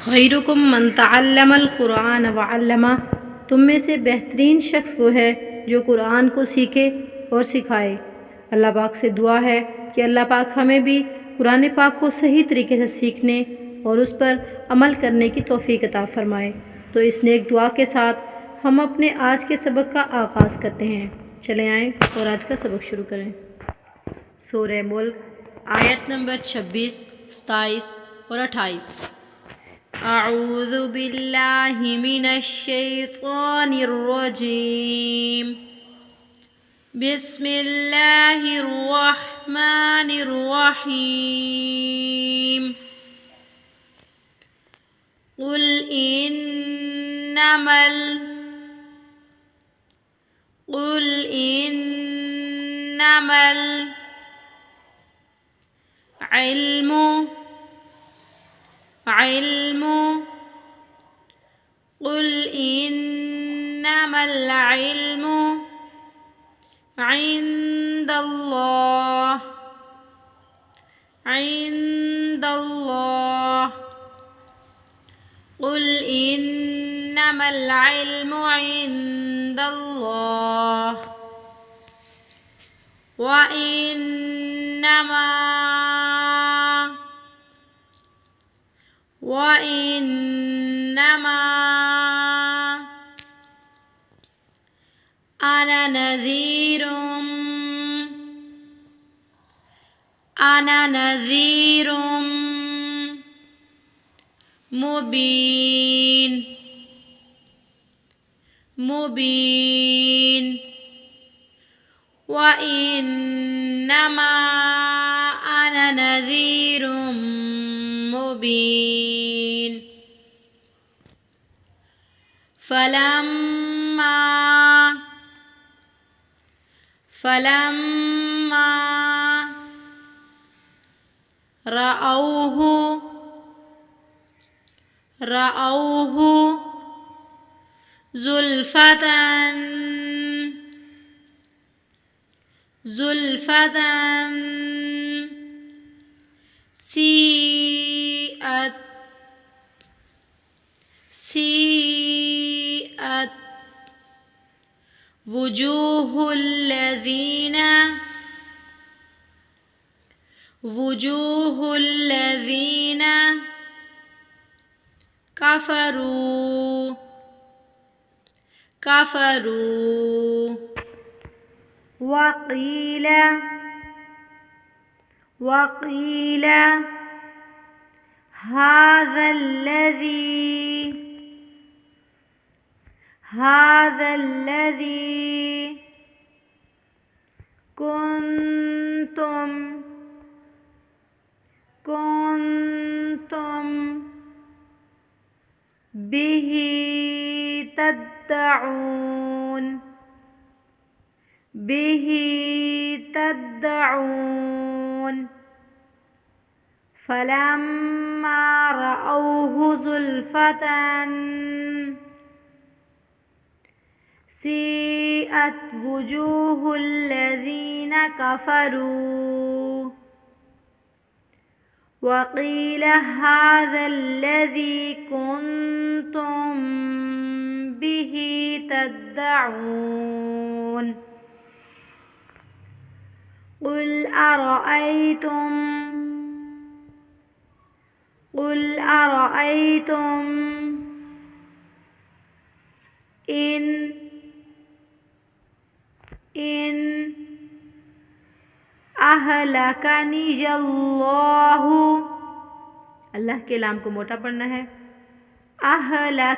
खैरुकुम मन तअल्लमल कुरान व अल्लमा, तुम में से बेहतरीन शख्स वो है जो कुरान को सीखे और सिखाए। अल्लाह पाक से दुआ है कि अल्लाह पाक हमें भी कुरान पाक को सही तरीके से सीखने और उस पर अमल करने की तौफीक अता फ़रमाए। तो इस नेक दुआ के साथ हम अपने आज के सबक का आगाज़ करते हैं। चले आएँ और आज का सबक शुरू करें। सूरह मुल्क आयत नंबर 26, 27 और 28। अऊज़ु बिल्लाहि मिनश शैतानिर रजीम। बिस्मिल्लाहिर रहमानिर रहीम। कुल इन्नमल इल्मु कुल इन्नमल इल्मु इंदल्लाह कुल इन्नमल इल्मु इंदल्लाह व इन्नमा अना नज़ीरुम मुबीन। व इन्नमा अना नज़ीरुम मुबीन। फलम्मा रअऊहु ज़ुल्फ़तन सीअत वुजूहुल लज़ीना कफ़रू वक़ील हाज़ा الذي कुन्तुम बिही तद्दऊन। फलम्मा रअऊहु ज़ुल्फ़तन सीअत वुजूहुल लज़ीना कफ़रू वक़ील हाज़ा الذي कुन्तुम बिही तद्दऊन। कुल अरअयतुम इन अहलकनियल्लाहु, अल्लाह के लाम को मोटा पढ़ना है, अहलकनियल्लाहु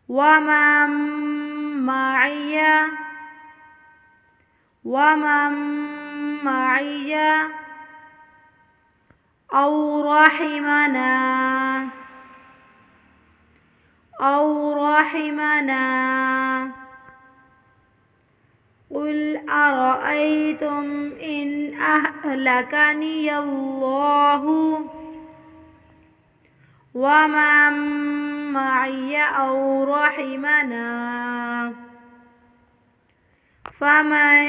वमन मइया औ रहिमना। कुल अरअयतुम इन अहलकनियल्लाहु वमन मइया औ रहिमना फमन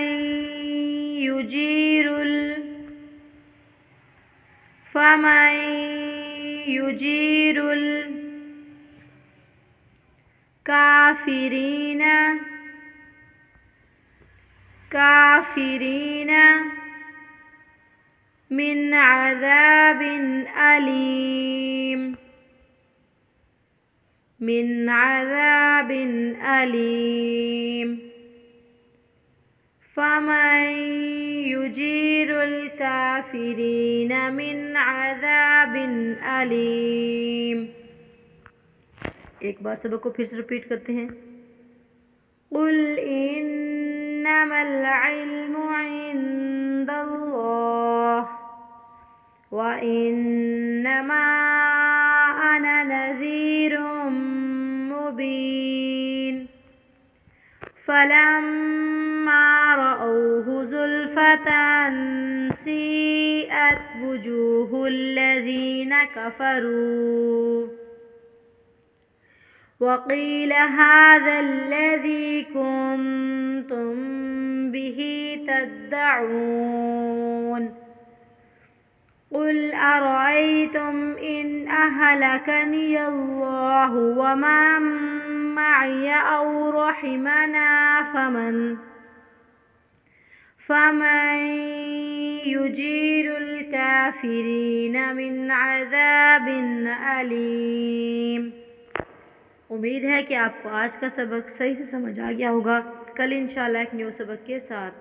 फ़मन युजीरुल काफ़िरीन मिन अज़ाबिन अलीम फ़मन युजीरुल काफ़िरीन मिन अज़ाबिन अलीम। एक बार सबक को फिर से रिपीट करते हैं। कुल इन्नमल इल्मु इंदल्लाह व इन्नमा अना नज़ीरुम मुबीन फलम्मा रअऊहु ज़ुल्फ़तन सीअत वुजूहुल लज़ीना कफ़रू वक़ील हाज़ल्लज़ी कुन्तुम बिही तद्दऊन क़ुल अरअयतुम इन अहलकनियल्लाहु वमन मअय औ रहिमना फ़मन युजीरुल काफ़िरीन मिन अज़ाबिन अलीम। उम्मीद है कि आपको आज का सबक सही से समझ आ गया होगा। कल इंशाल्लाह एक न्यू सबक के साथ।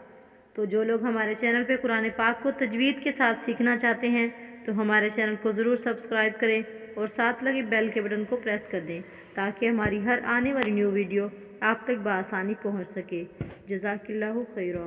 तो जो लोग हमारे चैनल पे कुरान पाक को तजवीद के साथ सीखना चाहते हैं तो हमारे चैनल को ज़रूर सब्सक्राइब करें और साथ लगे बेल के बटन को प्रेस कर दें ताकि हमारी हर आने वाली न्यू वीडियो आप तक बआसानी पहुंच सके। जज़ाकिल्लाहु खैरा।